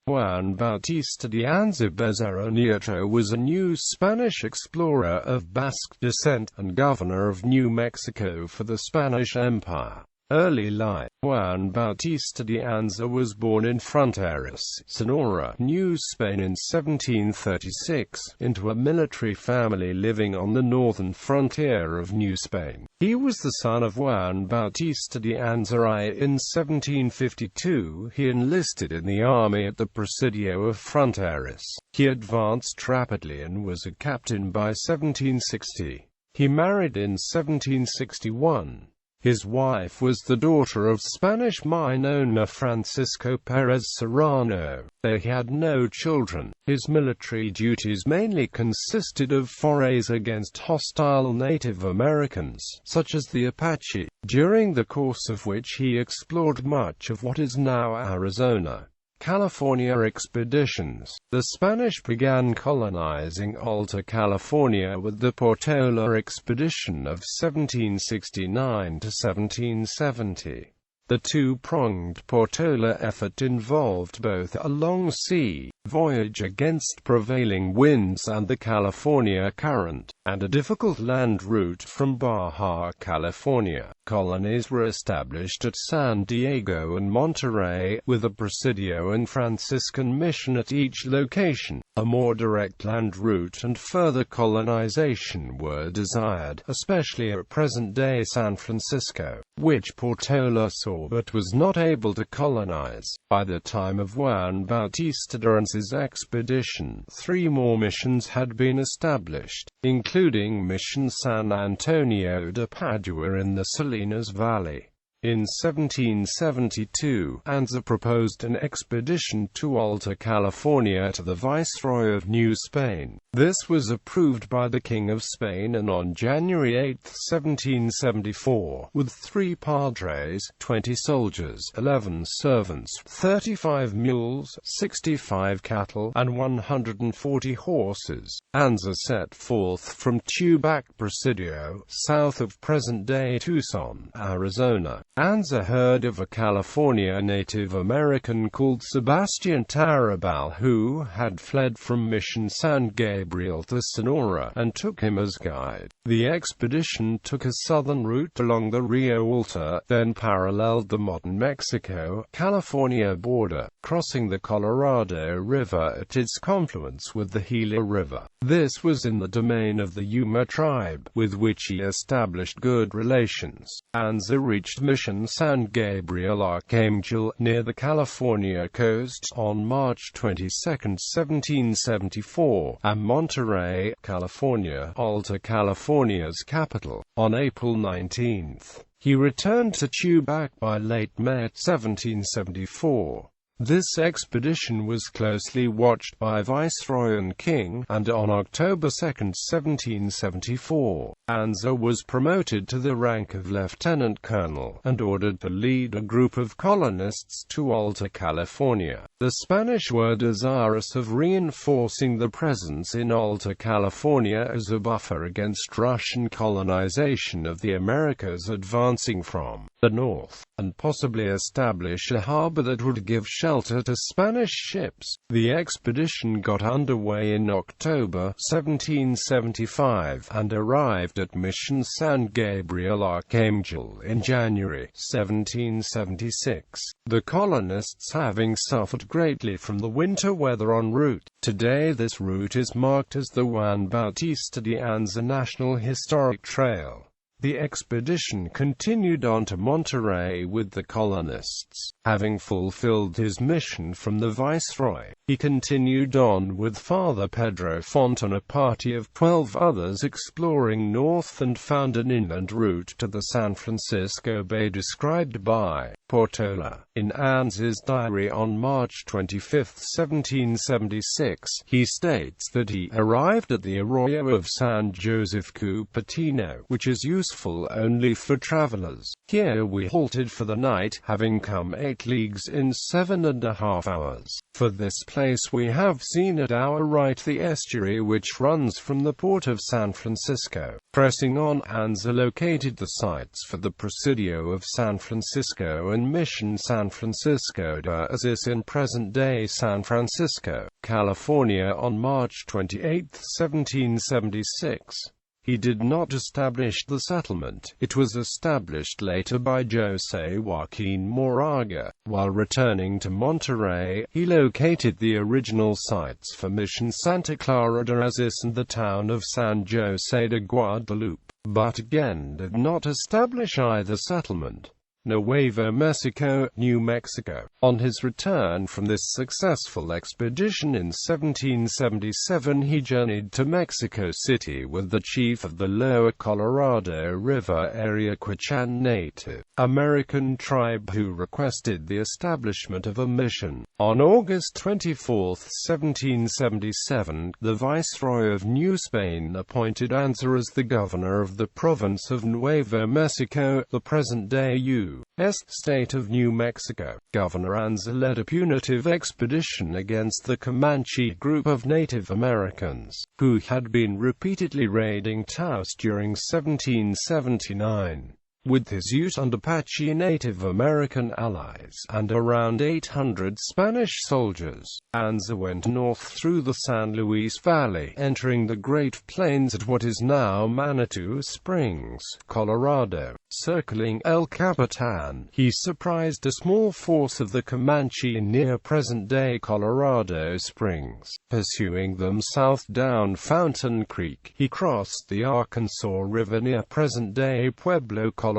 Juan Bautista de Anza Bezerra Nieto was a new Spanish explorer of Basque descent, and governor of New Mexico for the Spanish Empire. Early life. Juan Bautista de Anza was born in Fronteras, Sonora, New Spain in 1736, into a military family living on the northern frontier of New Spain. He was the son of Juan Bautista de Anza. In 1752, he enlisted in the army at the Presidio of Fronteras. He advanced rapidly and was a captain by 1760. He married in 1761. His wife was the daughter of Spanish mine owner Francisco Pérez Serrano. They had no children. His military duties mainly consisted of forays against hostile Native Americans, such as the Apache, during the course of which he explored much of what is now Arizona. California expeditions. The Spanish began colonizing Alta California with the Portola expedition of 1769 to 1770. The two-pronged Portola effort involved both a long sea voyage against prevailing winds and the California current, and a difficult land route from Baja California. Colonies were established at San Diego and Monterey, with a Presidio and Franciscan mission at each location. A more direct land route and further colonization were desired, especially at present-day San Francisco, which Portola saw but was not able to colonize. By the time of Juan Bautista de Anza's expedition, 3 more missions had been established, including Mission San Antonio de Padua in the Salinas Valley. In 1772, Anza proposed an expedition to Alta California to the Viceroy of New Spain. This was approved by the King of Spain, and on January 8, 1774, with 3 padres, 20 soldiers, 11 servants, 35 mules, 65 cattle, and 140 horses, Anza set forth from Tubac Presidio, south of present-day Tucson, Arizona. Anza heard of a California Native American called Sebastian Tarabal who had fled from Mission San Gabriel to Sonora, and took him as guide. The expedition took a southern route along the Rio Alta, then paralleled the modern Mexico-California border, crossing the Colorado River at its confluence with the Gila River. This was in the domain of the Yuma tribe, with which he established good relations. Anza reached Mission San Gabriel Archangel, near the California coast, on March 22, 1774, and Monterey, California, Alta California's capital, on April 19. He returned to Tubac by late May 1774. This expedition was closely watched by Viceroy and King, and on October 2, 1774, Anza was promoted to the rank of lieutenant colonel, and ordered to lead a group of colonists to Alta California. The Spanish were desirous of reinforcing the presence in Alta California as a buffer against Russian colonization of the Americas advancing from the north, and possibly establish a harbor that would give shelter to Spanish ships. The expedition got underway in October 1775, and arrived at Mission San Gabriel Archangel in January 1776. The colonists having suffered greatly from the winter weather en route. Today this route is marked as the Juan Bautista de Anza National Historic Trail. The expedition continued on to Monterey with the colonists. Having fulfilled his mission from the Viceroy, he continued on with Father Pedro Font and a party of 12 others exploring north, and found an inland route to the San Francisco Bay described by Portola. In Anza's diary on March 25, 1776, he states that he arrived at the arroyo of San Josef Cupertino, which is useful only for travelers. Here we halted for the night, having come 8 leagues in 7.5 hours. For this place we have seen at our right the estuary which runs from the port of San Francisco. Pressing on, Anza located the sites for the Presidio of San Francisco and Mission San Francisco de Asis in present-day San Francisco, California on March 28, 1776. He did not establish the settlement. It was established later by José Joaquín Moraga. While returning to Monterrey, he located the original sites for Mission Santa Clara de Asis and the town of San José de Guadalupe, but again did not establish either settlement. Nuevo Mexico, New Mexico. On his return from this successful expedition in 1777, he journeyed to Mexico City with the chief of the Lower Colorado River area Quechan Native American tribe who requested the establishment of a mission. On August 24, 1777, the Viceroy of New Spain appointed Anza as the governor of the province of Nuevo Mexico, the present-day U.S. state of New Mexico. Governor Anza led a punitive expedition against the Comanche group of Native Americans, who had been repeatedly raiding Taos during 1779. With his Ute and Apache Native American allies, and around 800 Spanish soldiers, Anza went north through the San Luis Valley, entering the Great Plains at what is now Manitou Springs, Colorado. Circling El Capitan, he surprised a small force of the Comanche near present-day Colorado Springs. Pursuing them south down Fountain Creek, he crossed the Arkansas River near present-day Pueblo, Colorado.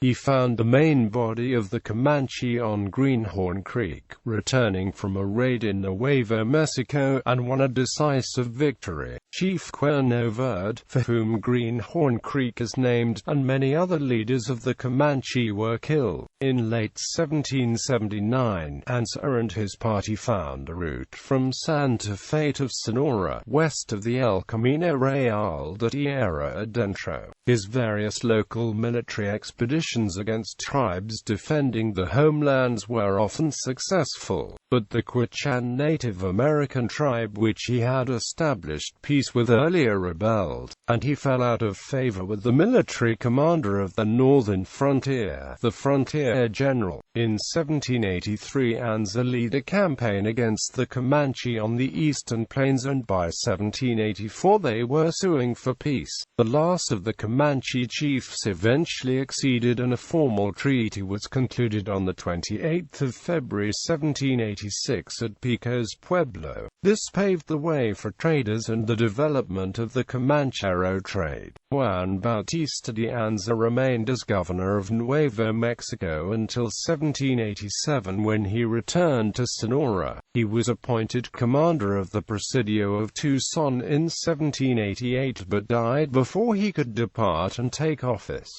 He found the main body of the Comanche on Greenhorn Creek, returning from a raid in Nuevo Mexico, and won a decisive victory. Chief Cuerno Verde, for whom Greenhorn Creek is named, and many other leaders of the Comanche were killed. In late 1779, Anza and his party found a route from Santa Fe to Sonora, west of the El Camino Real de Tierra Adentro. His various local military expeditions against tribes defending the homelands were often successful, but the Quechan Native American tribe which he had established peace with earlier rebelled, and he fell out of favor with the military commander of the northern frontier, the frontier general. In 1783, Anza led a campaign against the Comanche on the eastern plains, and by 1784 they were suing for peace. The last of the Comanche chiefs eventually acceded, and a formal treaty was concluded on the 28th of February 1786 at Pecos Pueblo. This paved the way for traders and the development of the Comanchero trade. Juan Bautista de Anza remained as governor of Nuevo Mexico until 1787, when he returned to Sonora. He was appointed commander of the Presidio of Tucson in 1788, but died before he could depart and take office.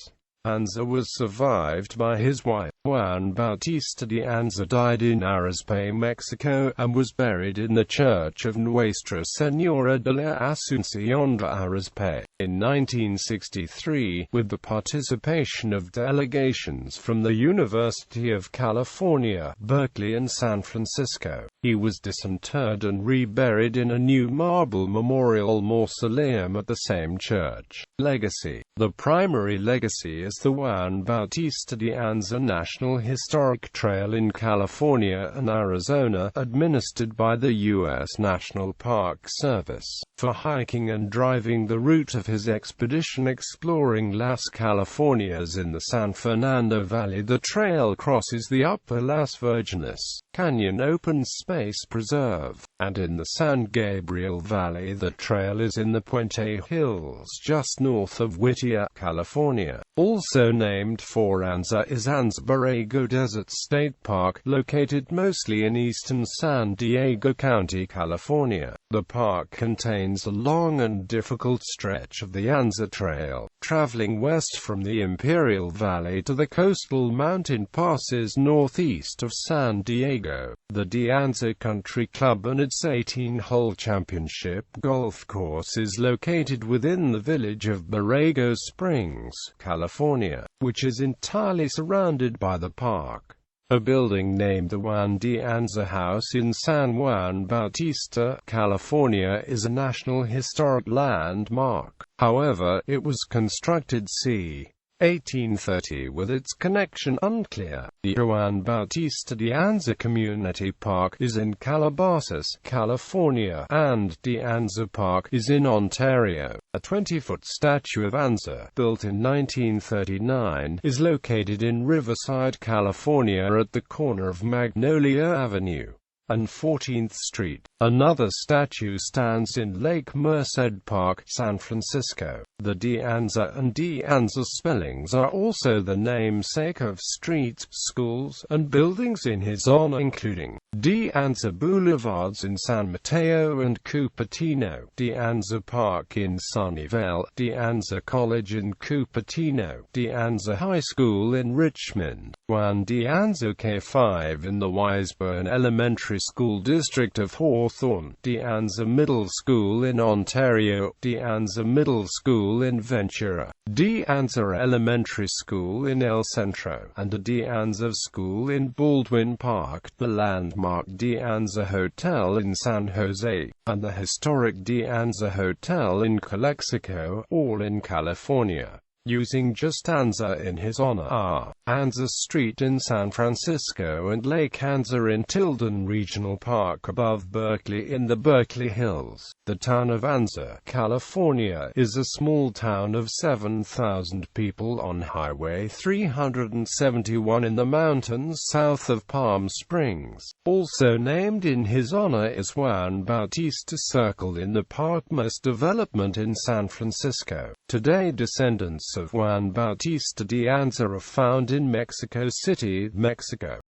Anza was survived by his wife. Juan Bautista de Anza died in Arizpe, Mexico, and was buried in the Church of Nuestra Señora de la Asunción de Arizpe. In 1963, with the participation of delegations from the University of California, Berkeley and San Francisco, he was disinterred and reburied in a new marble memorial mausoleum at the same church. Legacy. The primary legacy is the Juan Bautista de Anza National Historic Trail in California and Arizona, administered by the U.S. National Park Service. For hiking and driving the route of his expedition exploring Las Californias in the San Fernando Valley, the trail crosses the Upper Las Virgenes Canyon Open Space Preserve, and in the San Gabriel Valley the trail is in the Puente Hills just north of Whittier, California. Also named for Anza is Anza Borrego Desert State Park, located mostly in eastern San Diego County, California. The park contains a long and difficult stretch of the Anza Trail, traveling west from the Imperial Valley to the coastal mountain passes northeast of San Diego. The De Anza Country Club and its 18-hole championship golf course is located within the village of Borrego Springs, California, which is entirely surrounded by the park. A building named the Juan de Anza House in San Juan Bautista, California is a National Historic Landmark. However, it was constructed c. 1830 with its connection unclear. The Juan Bautista de Anza Community Park is in Calabasas, California, and de Anza Park is in Ontario. A 20-foot statue of Anza, built in 1939, is located in Riverside, California at the corner of Magnolia Avenue and 14th Street. Another statue stands in Lake Merced Park, San Francisco. The de Anza and de Anza spellings are also the namesake of streets, schools, and buildings in his honor, including de Anza Boulevards in San Mateo and Cupertino, de Anza Park in Sunnyvale, de Anza College in Cupertino, de Anza High School in Richmond, Juan de Anza K5 in the Wiseburn Elementary School District of Hawthorne, de Anza Middle School in Ontario, de Anza Middle School in Ventura, de Anza Elementary School in El Centro, and a de Anza School in Baldwin Park, the landmark de Anza Hotel in San Jose, and the historic de Anza Hotel in Calexico, all in California. Using just Anza in his honor are Anza Street in San Francisco and Lake Anza in Tilden Regional Park above Berkeley in the Berkeley Hills. The town of Anza, California, is a small town of 7,000 people on Highway 371 in the mountains south of Palm Springs. Also named in his honor is Juan Bautista Circle in the Partmas development in San Francisco. Today descendants of Juan Bautista de Anza are found in Mexico City, Mexico.